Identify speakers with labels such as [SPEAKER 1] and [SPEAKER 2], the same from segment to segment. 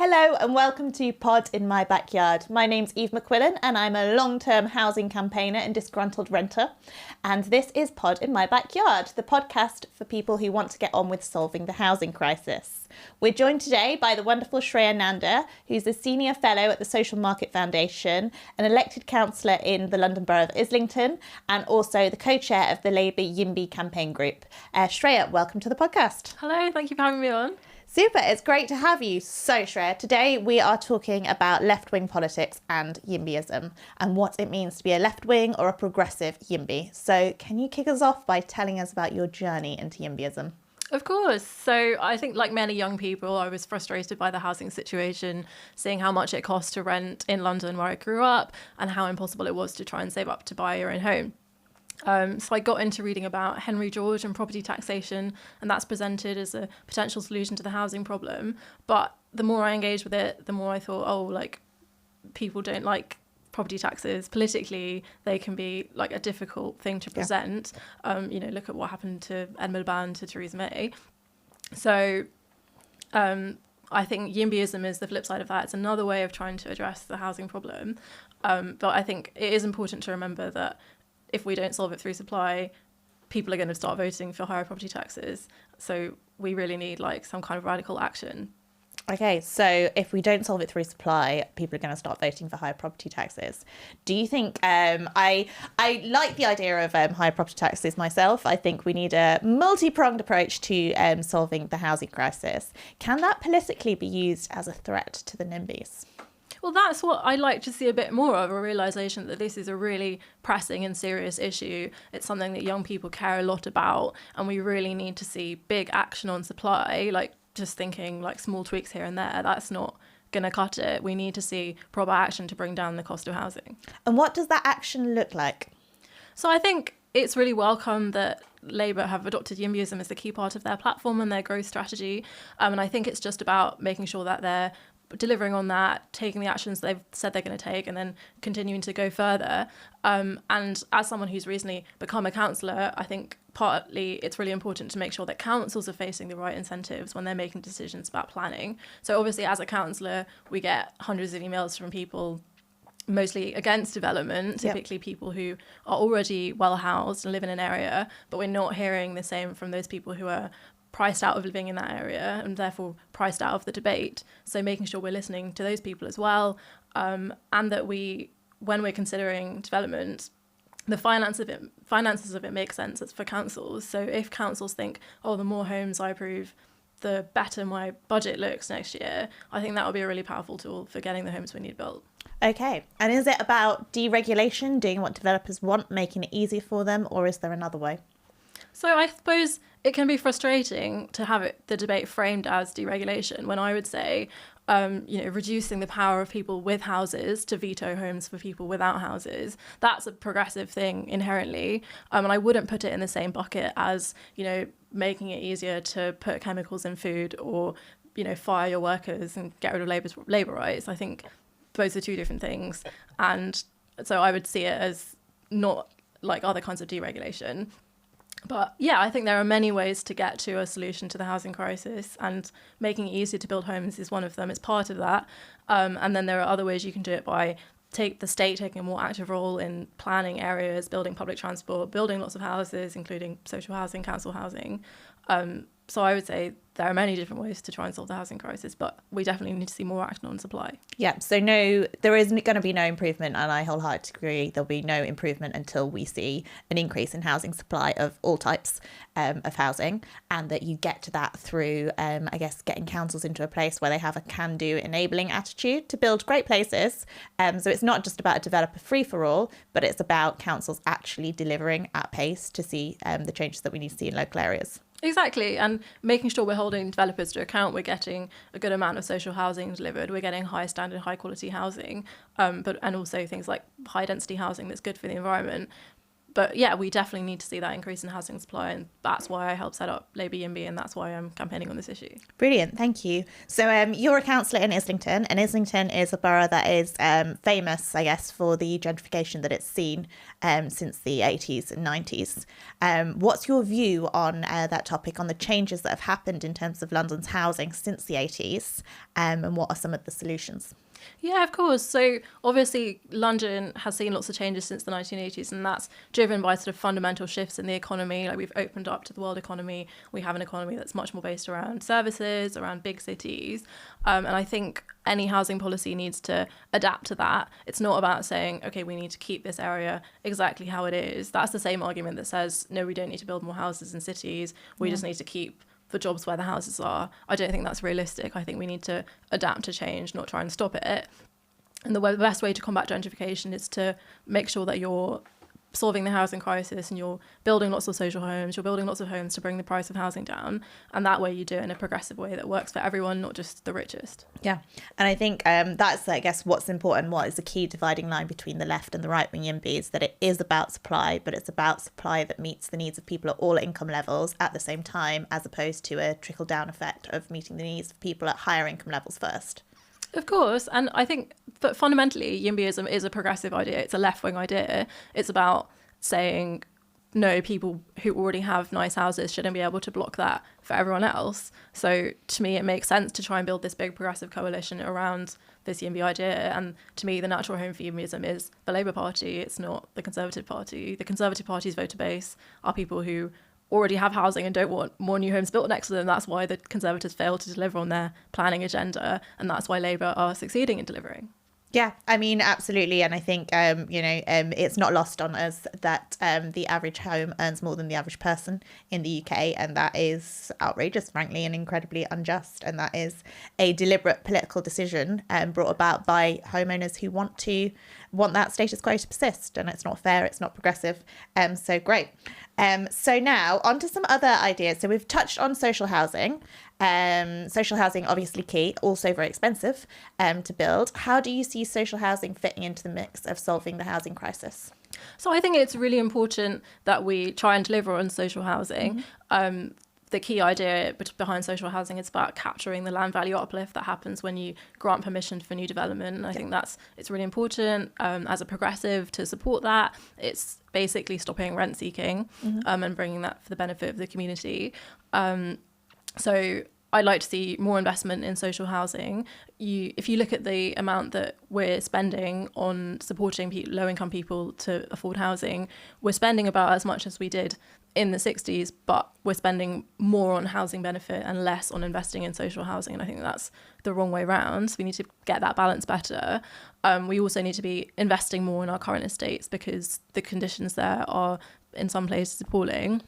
[SPEAKER 1] Hello and welcome to Pod in My Backyard. My name's McQuillan and I'm a long-term housing campaigner and disgruntled renter. And this is Pod in My Backyard, the podcast for people who want to get on with solving the housing crisis. We're joined today by the wonderful Shreya Nanda, who's a senior fellow at the Social Market Foundation, an elected councillor in the London Borough of Islington, and also the co-chair of the Labour YIMBY campaign group. Shreya, welcome to the podcast.
[SPEAKER 2] Hello, thank you for having me on.
[SPEAKER 1] Super, it's great to have you. So, Shreya, today we are talking about left-wing politics and YIMBYism and what it means to be a left-wing or a progressive YIMBY. So, can you kick us off by telling us about your journey into YIMBYism?
[SPEAKER 2] Of course. So I think like many young people, I was frustrated by the housing situation, seeing how much it costs to rent in London where I grew up and how impossible it was to try and save up to buy your own home. So I got into reading about Henry George and property taxation, and that's presented as a potential solution to the housing problem. But the more I engaged with it, the more I thought, people don't like property taxes. Politically, they can be like a difficult thing to present. Yeah. Look at what happened to Ed Miliband, to Theresa May. So I think YIMBYism is the flip side of that. It's another way of trying to address the housing problem. But I think it is important to remember that if we don't solve it through supply, people are going to start voting for higher property taxes. So we really need some kind of radical action.
[SPEAKER 1] Okay, so if we don't solve it through supply, people are going to start voting for higher property taxes. Do you think, I like the idea of higher property taxes myself. I think we need a multi-pronged approach to solving the housing crisis. Can that politically be used as a threat to the NIMBYs?
[SPEAKER 2] Well, that's what I'd like to see a bit more of, a realisation that this is a really pressing and serious issue. It's something that young people care a lot about, and we really need to see big action on supply. Just thinking small tweaks here and there, that's not going to cut it. We need to see proper action to bring down the cost of housing.
[SPEAKER 1] And what does that action look like?
[SPEAKER 2] So I think it's really welcome that Labour have adopted YIMBYism as the key part of their platform and their growth strategy. And I think it's just about making sure that they're delivering on that, taking the actions they've said they're going to take, and then continuing to go further. And as someone who's recently become a councillor, I think partly it's really important to make sure that councils are facing the right incentives when they're making decisions about planning. So obviously, as a councillor, we get hundreds of emails from people mostly against development, typically people who are already well housed and live in an area, but we're not hearing the same from those people who are priced out of living in that area and therefore priced out of the debate. So making sure we're listening to those people as well, and that when we're considering development, the finances of it make sense. It's for councils. So if councils think, the more homes I approve, the better my budget looks next year, I think that would be a really powerful tool for getting the homes we need built.
[SPEAKER 1] Okay. And is it about deregulation, doing what developers want, making it easier for them, or is there another way?
[SPEAKER 2] So I suppose it can be frustrating to have the debate framed as deregulation, when I would say, reducing the power of people with houses to veto homes for people without houses. That's a progressive thing inherently. And I wouldn't put it in the same bucket as, making it easier to put chemicals in food or, fire your workers and get rid of labour rights. I think those are two different things. And so I would see it as not like other kinds of deregulation. But yeah, I think there are many ways to get to a solution to the housing crisis, and making it easier to build homes is one of them. It's part of that. And then there are other ways you can do it by the state taking a more active role in planning areas, building public transport, building lots of houses, including social housing, council housing. So I would say there are many different ways to try and solve the housing crisis, but we definitely need to see more action on supply.
[SPEAKER 1] Yeah, so there is going to be no improvement, and I wholeheartedly agree there'll be no improvement until we see an increase in housing supply of all types of housing, and that you get to that through, getting councils into a place where they have a can-do enabling attitude to build great places. So it's not just about a developer free-for-all, but it's about councils actually delivering at pace to see the changes that we need to see in local areas.
[SPEAKER 2] Exactly, and making sure we're holding developers to account. We're getting a good amount of social housing delivered. We're getting high standard, high quality housing, and also things like high density housing that's good for the environment. But yeah, we definitely need to see that increase in housing supply, and that's why I helped set up Labour YIMBY, and that's why I'm campaigning on this issue.
[SPEAKER 1] Brilliant, thank you. So you're a councillor in Islington, and Islington is a borough that is famous, I guess, for the gentrification that it's seen since the 80s and 90s. What's your view on that topic, on the changes that have happened in terms of London's housing since the 80s, and what are some of the solutions?
[SPEAKER 2] Yeah, of course. So obviously London has seen lots of changes since the 1980s, and that's driven by sort of fundamental shifts in the economy. Like, we've opened up to the world economy. We have an economy that's much more based around services, around big cities. And I think any housing policy needs to adapt to that. It's not about saying, okay, we need to keep this area exactly how it is. That's the same argument that says, no, we don't need to build more houses in cities. We just need to keep the jobs where the houses are. I don't think that's realistic. I think we need to adapt to change, not try and stop it. And the best way to combat gentrification is to make sure that you're solving the housing crisis and you're building lots of social homes, you're building lots of homes to bring the price of housing down. And that way you do it in a progressive way that works for everyone, not just the richest.
[SPEAKER 1] Yeah. And I think that's, I guess, what's important, what is the key dividing line between the left and the right-wing YIMBYs, that it is about supply, but it's about supply that meets the needs of people at all income levels at the same time, as opposed to a trickle-down effect of meeting the needs of people at higher income levels first.
[SPEAKER 2] Of course. And I think that fundamentally YIMBYism is a progressive idea. It's a left-wing idea. It's about saying, no, people who already have nice houses shouldn't be able to block that for everyone else. So to me, it makes sense to try and build this big progressive coalition around this YIMBY idea. And to me, the natural home for YIMBYism is the Labour Party. It's not the Conservative Party. The Conservative Party's voter base are people who already have housing and don't want more new homes built next to them. That's why the Conservatives fail to deliver on their planning agenda, and that's why Labour are succeeding in delivering.
[SPEAKER 1] Yeah, I mean, absolutely. And I think, it's not lost on us that the average home earns more than the average person in the UK. And that is outrageous, frankly, and incredibly unjust. And that is a deliberate political decision brought about by homeowners who want that status quo to persist. And it's not fair. It's not progressive. So great. So now on to some other ideas. So we've touched on social housing. Social housing, obviously key, also very expensive to build. How do you see social housing fitting into the mix of solving the housing crisis?
[SPEAKER 2] So I think it's really important that we try and deliver on social housing. The key idea behind social housing is about capturing the land value uplift that happens when you grant permission for new development. And I think it's really important as a progressive to support that. It's basically stopping rent seeking and bringing that for the benefit of the community. So I'd like to see more investment in social housing. If you look at the amount that we're spending on supporting low-income people to afford housing, we're spending about as much as we did in the 60s, but we're spending more on housing benefit and less on investing in social housing. And I think that's the wrong way round. So we need to get that balance better. We also need to be investing more in our current estates because the conditions there are in some places appalling.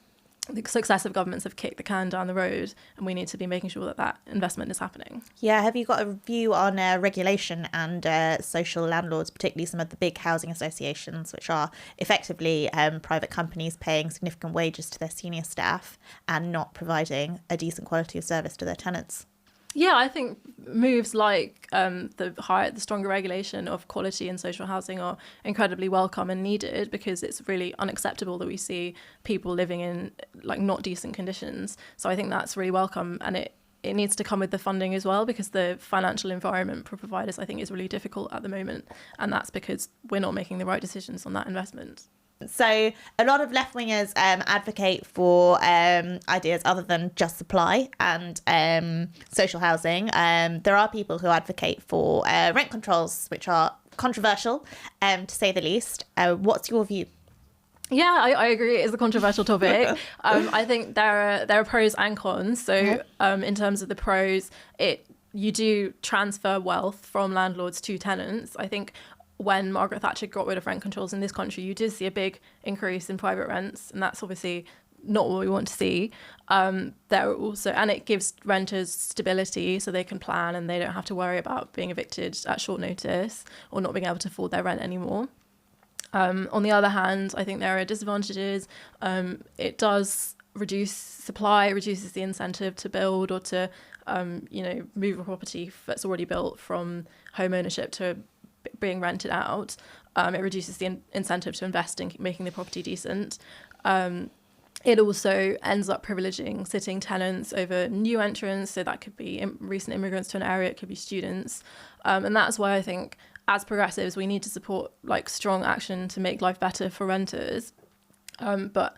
[SPEAKER 2] The successive governments have kicked the can down the road, and we need to be making sure that that investment is happening.
[SPEAKER 1] Yeah, have you got a view on regulation and social landlords, particularly some of the big housing associations, which are effectively private companies paying significant wages to their senior staff and not providing a decent quality of service to their tenants?
[SPEAKER 2] Yeah, I think moves like the stronger regulation of quality in social housing are incredibly welcome and needed, because it's really unacceptable that we see people living in not decent conditions. So I think that's really welcome, and it needs to come with the funding as well, because the financial environment for providers, I think, is really difficult at the moment, and that's because we're not making the right decisions on that investment.
[SPEAKER 1] So a lot of left-wingers advocate for ideas other than just supply and social housing. There are people who advocate for rent controls, which are controversial, to say the least. What's your view?
[SPEAKER 2] Yeah, I agree. It is a controversial topic. I think there are pros and cons. So in terms of the pros, you do transfer wealth from landlords to tenants. I think when Margaret Thatcher got rid of rent controls in this country, you did see a big increase in private rents, and that's obviously not what we want to see. And it gives renters stability, so they can plan and they don't have to worry about being evicted at short notice or not being able to afford their rent anymore. On the other hand, I think there are disadvantages. It does reduce supply, it reduces the incentive to build or to move a property that's already built from home ownership to being rented out. It reduces the incentive to invest in making the property decent. It also ends up privileging sitting tenants over new entrants. So that could be recent immigrants to an area, it could be students. And that's why I think as progressives, we need to support like strong action to make life better for renters. But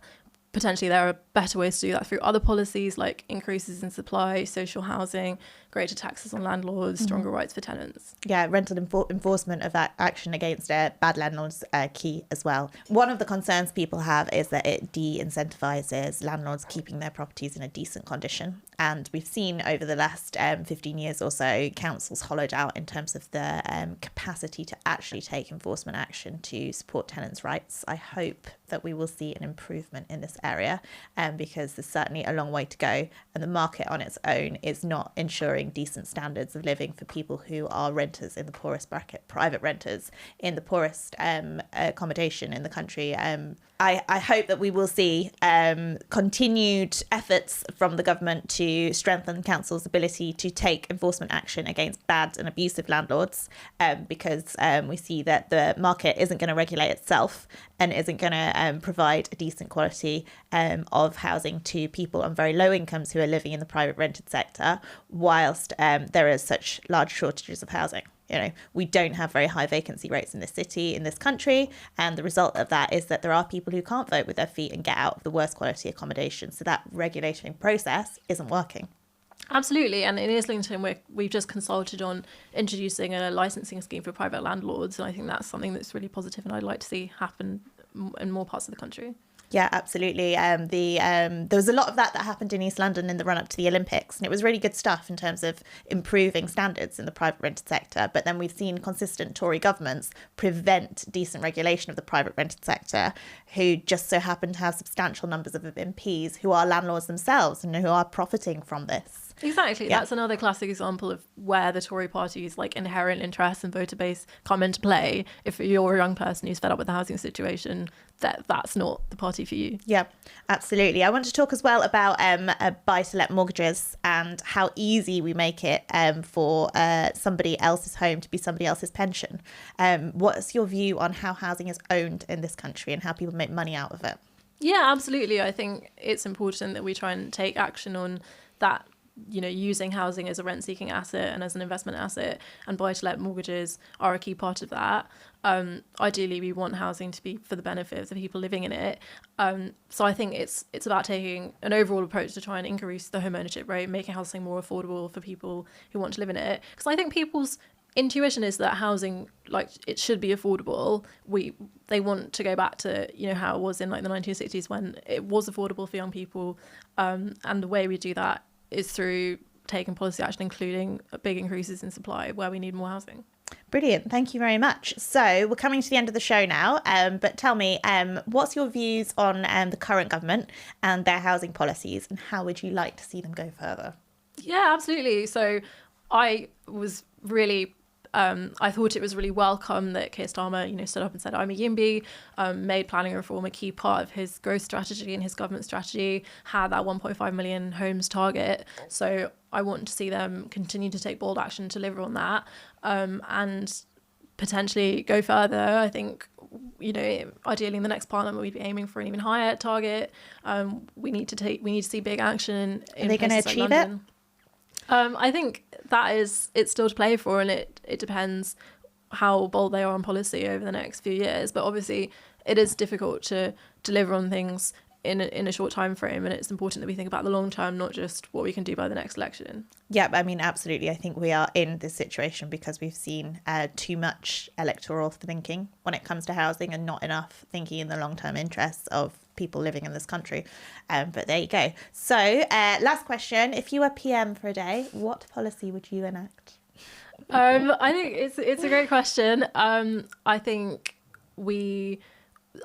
[SPEAKER 2] potentially there are better ways to do that through other policies like increases in supply, social housing, greater taxes on landlords, stronger rights for tenants.
[SPEAKER 1] Yeah, rental enforcement of that action against bad landlords key as well. One of the concerns people have is that it de-incentivizes landlords keeping their properties in a decent condition. And we've seen over the last 15 years or so, councils hollowed out in terms of the capacity to actually take enforcement action to support tenants' rights. I hope that we will see an improvement in this area because there's certainly a long way to go. And the market on its own is not ensuring decent standards of living for people who are renters in the poorest bracket, private renters in the poorest accommodation in the country. I hope that we will see continued efforts from the government to strengthen councils' ability to take enforcement action against bad and abusive landlords because we see that the market isn't going to regulate itself and isn't going to provide a decent quality of housing to people on very low incomes who are living in the private rented sector, whilst there is such large shortages of housing. You know, we don't have very high vacancy rates in this city, in this country. And the result of that is that there are people who can't vote with their feet and get out of the worst quality accommodation. So that regulatory process isn't working.
[SPEAKER 2] Absolutely. And in Islington, we've just consulted on introducing a licensing scheme for private landlords. And I think that's something that's really positive and I'd like to see happen in more parts of the country.
[SPEAKER 1] Yeah, absolutely. There was a lot of that happened in East London in the run up to the Olympics, and it was really good stuff in terms of improving standards in the private rented sector. But then we've seen consistent Tory governments prevent decent regulation of the private rented sector, who just so happen to have substantial numbers of MPs who are landlords themselves and who are profiting from this.
[SPEAKER 2] Exactly. Yeah. That's another classic example of where the Tory party's like inherent interests and voter base come into play. If you're a young person who's fed up with the housing situation, that's not the party for you.
[SPEAKER 1] Yeah, absolutely. I want to talk as well about buy-to-let mortgages and how easy we make it for somebody else's home to be somebody else's pension. What's your view on how housing is owned in this country and how people make money out of it?
[SPEAKER 2] Yeah, absolutely. I think it's important that we try and take action on that, you know, using housing as a rent-seeking asset and as an investment asset, and buy-to-let mortgages are a key part of that. Ideally, we want housing to be for the benefit of the people living in it. So I think it's about taking an overall approach to try and increase the home ownership rate, making housing more affordable for people who want to live in it. Because I think people's intuition is that housing, like, it should be affordable. They want to go back to, you know, how it was in like the 1960s when it was affordable for young people. And the way we do that is through taking policy action, including big increases in supply where we need more housing.
[SPEAKER 1] Brilliant. Thank you very much. So we're coming to the end of the show now, but tell me, what's your views on the current government and their housing policies, and how would you like to see them go further?
[SPEAKER 2] Yeah, absolutely. So I was really I thought it was really welcome that Keir Starmer, you know, stood up and said, I'm a YIMBY, made planning reform a key part of his growth strategy and his government strategy, had that 1.5 million homes target. So I want to see them continue to take bold action to deliver on that, and potentially go further. I think, you know, ideally in the next parliament, we'd be aiming for an even higher target. We need to see big action in
[SPEAKER 1] Are they going to achieve
[SPEAKER 2] like London. I think it's still to play for, and it depends how bold they are on policy over the next few years. But obviously, it is difficult to deliver on things in a short time frame, and it's important that we think about the long term, not just what we can do by the next election.
[SPEAKER 1] Yeah, I mean, absolutely. I think we are in this situation because we've seen too much electoral thinking when it comes to housing and not enough thinking in the long-term interests of people living in this country. But there you go. So last question, if you were PM for a day, what policy would you enact?
[SPEAKER 2] I think it's a great question.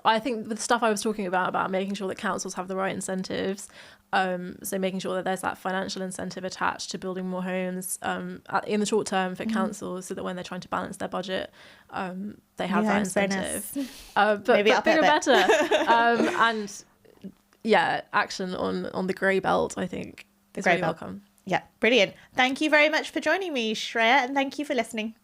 [SPEAKER 2] I think the stuff I was talking about making sure that councils have the right incentives, so making sure that there's that financial incentive attached to building more homes in the short term for councils, so that when they're trying to balance their budget, they have that incentive. But bigger better. And yeah, action on the grey belt, I think, is really welcome.
[SPEAKER 1] Yeah, brilliant. Thank you very much for joining me, Shreya, and thank you for listening.